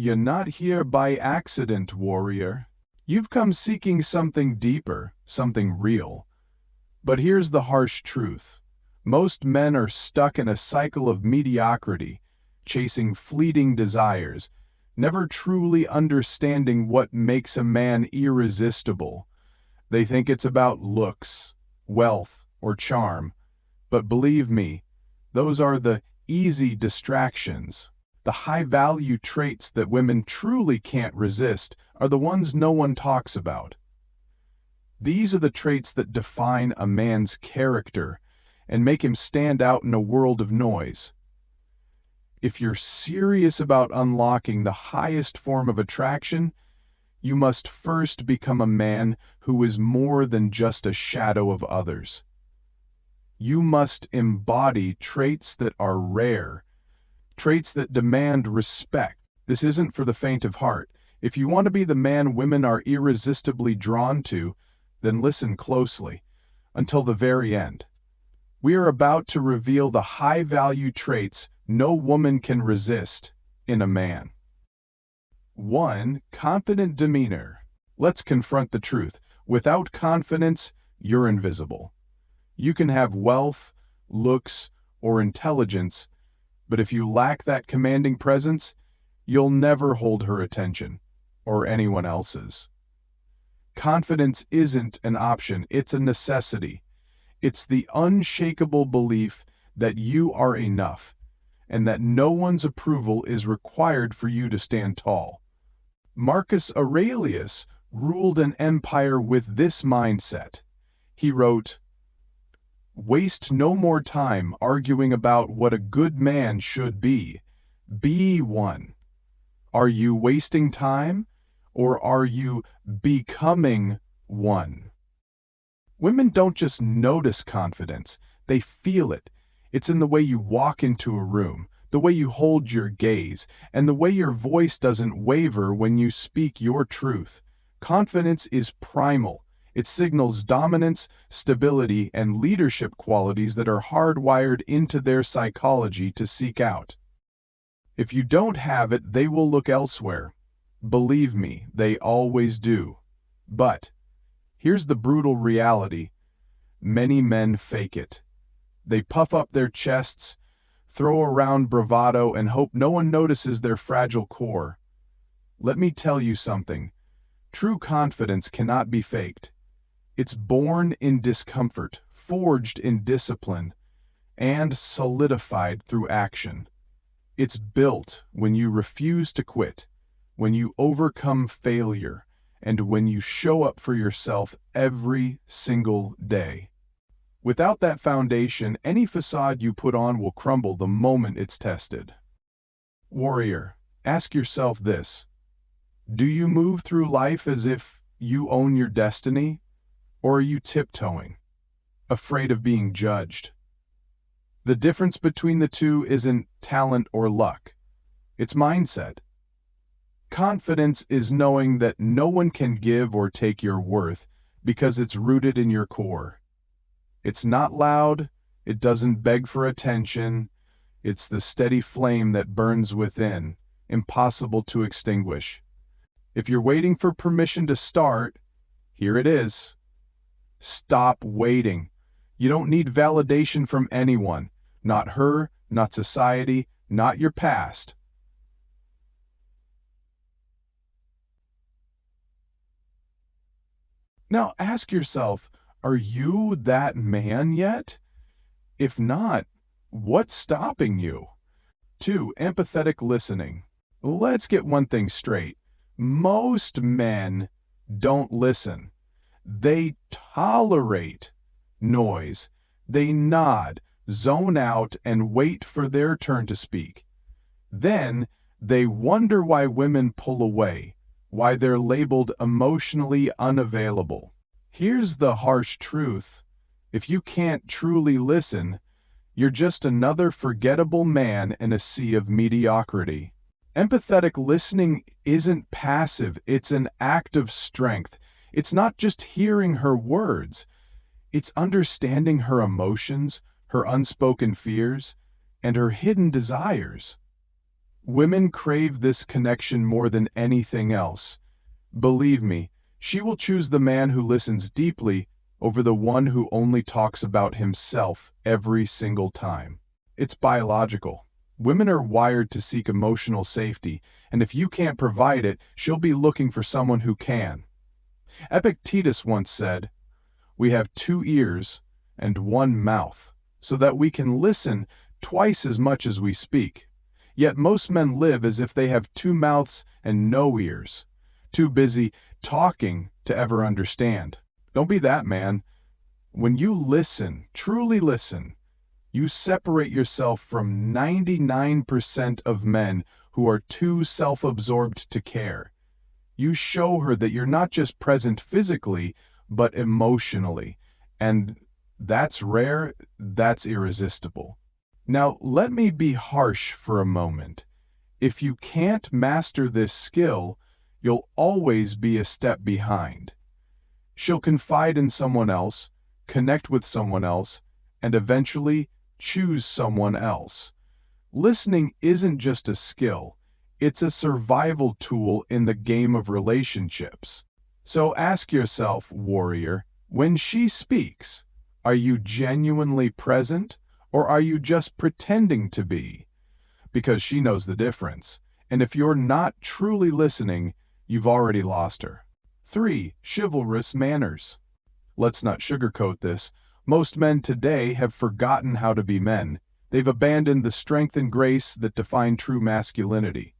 You're not here by accident, warrior. You've come seeking something deeper, something real. But here's the harsh truth. Most men are stuck in a cycle of mediocrity, chasing fleeting desires, never truly understanding what makes a man irresistible. They think it's about looks, wealth, or charm. But believe me, those are the easy distractions. The high-value traits that women truly can't resist are the ones no one talks about. These are the traits that define a man's character and make him stand out in a world of noise. If you're serious about unlocking the highest form of attraction, you must first become a man who is more than just a shadow of others. You must embody traits that are rare, traits that demand respect. This isn't for the faint of heart. If you want to be the man women are irresistibly drawn to, then listen closely, until the very end. We are about to reveal the high-value traits no woman can resist in a man. 1. Confident demeanor. Let's confront the truth. Without confidence, you're invisible. You can have wealth, looks, or intelligence, but if you lack that commanding presence, you'll never hold her attention, or anyone else's. Confidence isn't an option, it's a necessity. It's the unshakable belief that you are enough, and that no one's approval is required for you to stand tall. Marcus Aurelius ruled an empire with this mindset. He wrote, "Waste no more time arguing about what a good man should be. Be one." Are you wasting time, or are you becoming one? Women don't just notice confidence, they feel it. It's in the way you walk into a room, the way you hold your gaze, and the way your voice doesn't waver when you speak your truth. Confidence is primal. It signals dominance, stability, and leadership qualities that are hardwired into their psychology to seek out. If you don't have it, they will look elsewhere. Believe me, they always do. But here's the brutal reality. Many men fake it. They puff up their chests, throw around bravado, and hope no one notices their fragile core. Let me tell you something. True confidence cannot be faked. It's born in discomfort, forged in discipline, and solidified through action. It's built when you refuse to quit, when you overcome failure, and when you show up for yourself every single day. Without that foundation, any facade you put on will crumble the moment it's tested. Warrior, ask yourself this. Do you move through life as if you own your destiny? Or are you tiptoeing, afraid of being judged? The difference between the two isn't talent or luck. It's mindset. Confidence is knowing that no one can give or take your worth because it's rooted in your core. It's not loud, it doesn't beg for attention, it's the steady flame that burns within, impossible to extinguish. If you're waiting for permission to start, here it is. Stop waiting. You don't need validation from anyone. Not her, not society, not your past. Now ask yourself, are you that man yet? If not, what's stopping you? 2. Empathetic listening. Let's get one thing straight. Most men don't listen. They tolerate noise. They nod, zone out, and wait for their turn to speak. Then they wonder why women pull away, why they're labeled emotionally unavailable. Here's the harsh truth. If you can't truly listen, you're just another forgettable man in a sea of mediocrity. Empathetic listening isn't passive, it's an act of strength. It's not just hearing her words, it's understanding her emotions, her unspoken fears, and her hidden desires. Women crave this connection more than anything else. Believe me, she will choose the man who listens deeply over the one who only talks about himself every single time. It's biological. Women are wired to seek emotional safety, and if you can't provide it, she'll be looking for someone who can. Epictetus once said, "We have 2 ears and 1 mouth, so that we can listen twice as much as we speak. Yet most men live as if they have 2 mouths and no ears, too busy talking to ever understand." Don't be that man. When you listen, truly listen, you separate yourself from 99% of men who are too self-absorbed to care. You show her that you're not just present physically, but emotionally. And that's rare, that's irresistible. Now, let me be harsh for a moment. If you can't master this skill, you'll always be a step behind. She'll confide in someone else, connect with someone else, and eventually choose someone else. Listening isn't just a skill, it's a survival tool in the game of relationships. So ask yourself, warrior, when she speaks, are you genuinely present, or are you just pretending to be? Because she knows the difference, and if you're not truly listening, you've already lost her. 3. Chivalrous manners. Let's not sugarcoat this. Most men today have forgotten how to be men. They've abandoned the strength and grace that define true masculinity.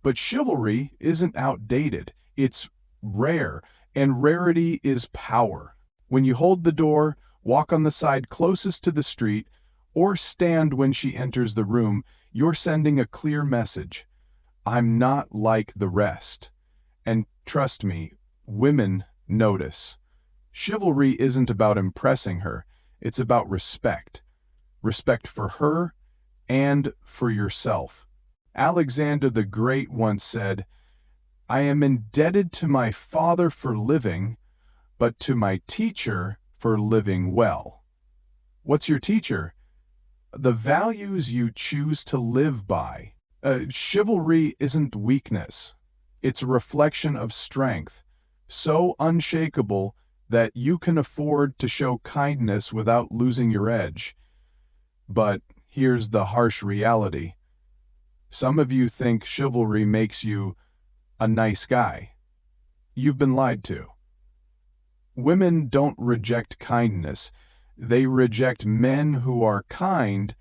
But chivalry isn't outdated. It's rare, and rarity is power. When you hold the door, walk on the side closest to the street, or stand when she enters the room, you're sending a clear message. I'm not like the rest. And trust me, women notice. Chivalry isn't about impressing her, it's about respect. Respect for her and for yourself. Alexander the Great once said, "I am indebted to my father for living, but to my teacher for living well." What's your teacher? The values you choose to live by. Chivalry isn't weakness. It's a reflection of strength, so unshakable that you can afford to show kindness without losing your edge. But here's the harsh reality. Some of you think chivalry makes you a nice guy. You've been lied to. Women don't reject kindness. They reject men who are kind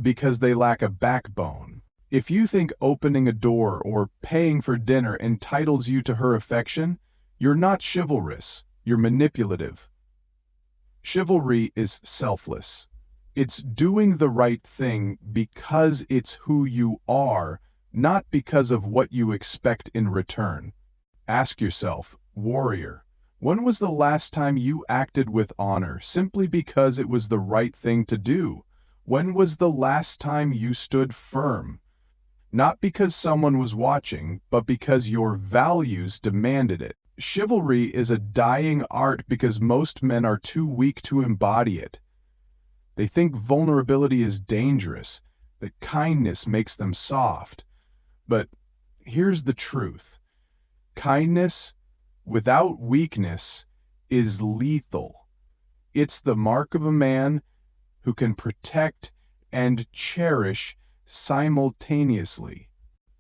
because they lack a backbone. If you think opening a door or paying for dinner entitles you to her affection, you're not chivalrous, you're manipulative. Chivalry is selfless. It's doing the right thing because it's who you are, not because of what you expect in return. Ask yourself, warrior, when was the last time you acted with honor simply because it was the right thing to do? When was the last time you stood firm? Not because someone was watching, but because your values demanded it. Chivalry is a dying art because most men are too weak to embody it. They think vulnerability is dangerous, that kindness makes them soft. But here's the truth. Kindness without weakness is lethal. It's the mark of a man who can protect and cherish simultaneously.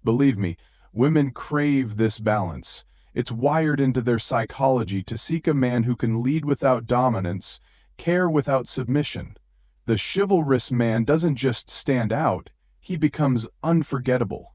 Believe me, women crave this balance. It's wired into their psychology to seek a man who can lead without dominance, care without submission. The chivalrous man doesn't just stand out, he becomes unforgettable.